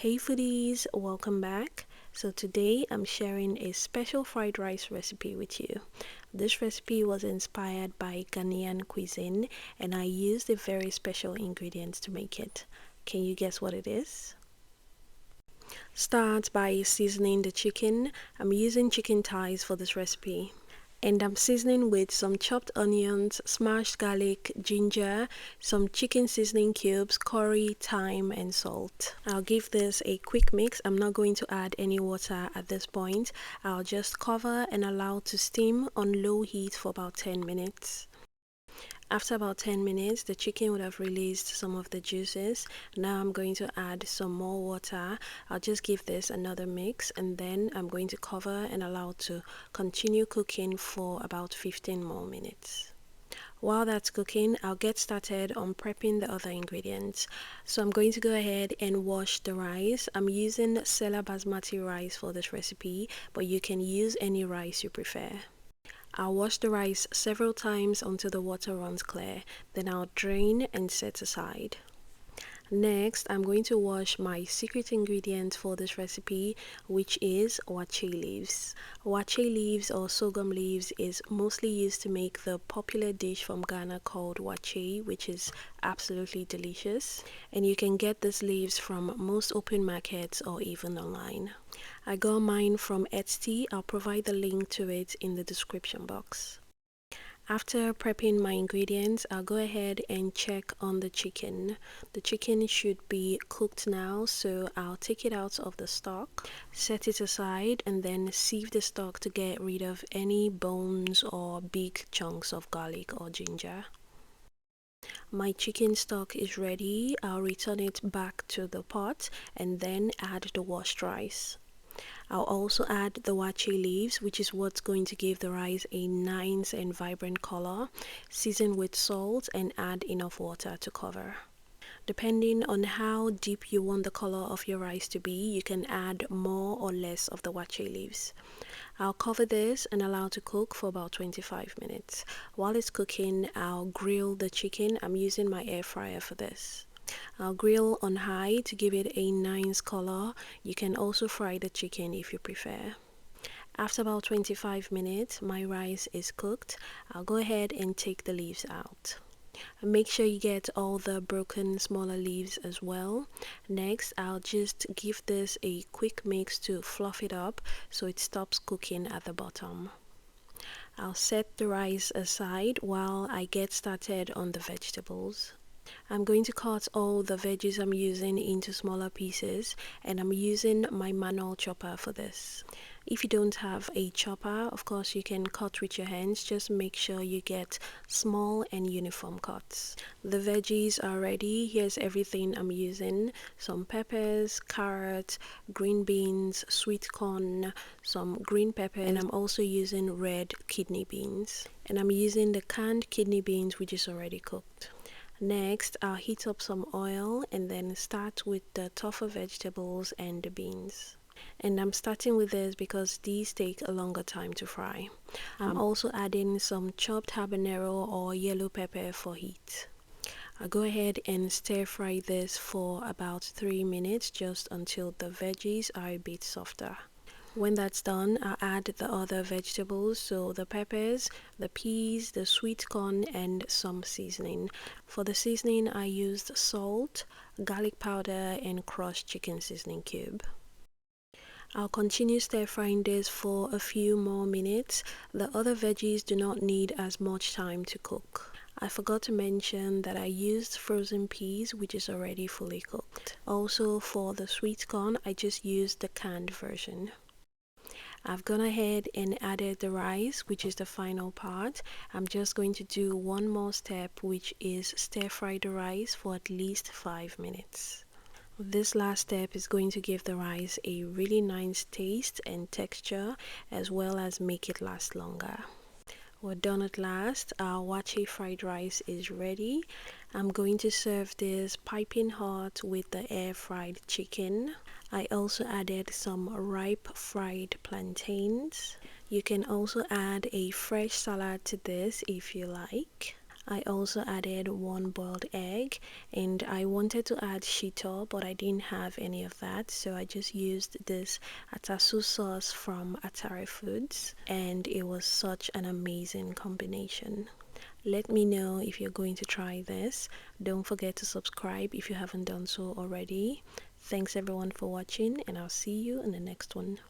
Hey foodies, welcome back. So today I'm sharing a special fried rice recipe with you. This recipe was inspired by Ghanaian cuisine and I used a very special ingredient to make it. Can you guess what it is? Start by seasoning the chicken. I'm using chicken thighs for this recipe. And I'm seasoning with some chopped onions, smashed garlic, ginger, some chicken seasoning cubes, curry, thyme, and salt. I'll give this a quick mix. I'm not going to add any water at this point. I'll just cover and allow to steam on low heat for about 10 minutes. After about 10 minutes, the chicken would have released some of the juices. Now I'm going to add some more water. I'll just give this another mix and then I'm going to cover and allow to continue cooking for about 15 more minutes. While that's cooking, I'll get started on prepping the other ingredients. So I'm going to go ahead and wash the rice. I'm using Sela basmati rice for this recipe, but you can use any rice you prefer. I'll wash the rice several times until the water runs clear, then I'll drain and set aside. Next, I'm going to wash my secret ingredient for this recipe, which is waakye leaves. Waakye leaves or sorghum leaves is mostly used to make the popular dish from Ghana called waakye, which is absolutely delicious. And you can get these leaves from most open markets or even online. I got mine from Etsy. I'll provide the link to it in the description box. After prepping my ingredients, I'll go ahead and check on the chicken. The chicken should be cooked now, so I'll take it out of the stock, set it aside, and then sieve the stock to get rid of any bones or big chunks of garlic or ginger. My chicken stock is ready. I'll return it back to the pot and then add the washed rice. I'll also add the waakye leaves, which is what's going to give the rice a nice and vibrant color. Season with salt and add enough water to cover. Depending on how deep you want the color of your rice to be, you can add more or less of the waakye leaves. I'll cover this and allow to cook for about 25 minutes. While it's cooking, I'll grill the chicken. I'm using my air fryer for this. I'll grill on high to give it a nice color. You can also fry the chicken if you prefer. After about 25 minutes, my rice is cooked. I'll go ahead and take the leaves out. Make sure you get all the broken smaller leaves as well. Next, I'll just give this a quick mix to fluff it up so it stops cooking at the bottom. I'll set the rice aside while I get started on the vegetables. I'm going to cut all the veggies I'm using into smaller pieces, and I'm using my manual chopper for this. If you don't have a chopper, of course you can cut with your hands. Just make sure you get small and uniform cuts. The veggies are ready. Here's everything I'm using: some peppers, carrots, green beans, sweet corn, some green peppers, and I'm also using red kidney beans. And I'm using the canned kidney beans, which is already cooked. Next, I'll heat up some oil and then start with the tougher vegetables and the beans. And I'm starting with this because these take a longer time to fry. I'm also adding some chopped habanero or yellow pepper for heat. I'll go ahead and stir fry this for about 3 minutes, just until the veggies are a bit softer. When that's done, I'll add the other vegetables, so the peppers, the peas, the sweet corn, and some seasoning. For the seasoning, I used salt, garlic powder, and crushed chicken seasoning cube. I'll continue stir frying this for a few more minutes. The other veggies do not need as much time to cook. I forgot to mention that I used frozen peas, which is already fully cooked. Also, for the sweet corn, I just used the canned version. I've gone ahead and added the rice, which is the final part. I'm just going to do one more step, which is stir fry the rice for at least 5 minutes. This last step is going to give the rice a really nice taste and texture, as well as make it last longer. We're done at last. Our waakye fried rice is ready. I'm going to serve this piping hot with the air fried chicken. I also added some ripe fried plantains. You can also add a fresh salad to this if you like. I also added one boiled egg, and I wanted to add shito, but I didn't have any of that, so I just used this atasu sauce from Atari Foods, and it was such an amazing combination. Let me know if you're going to try this. Don't forget to subscribe if you haven't done so already. Thanks everyone for watching, and I'll see you in the next one.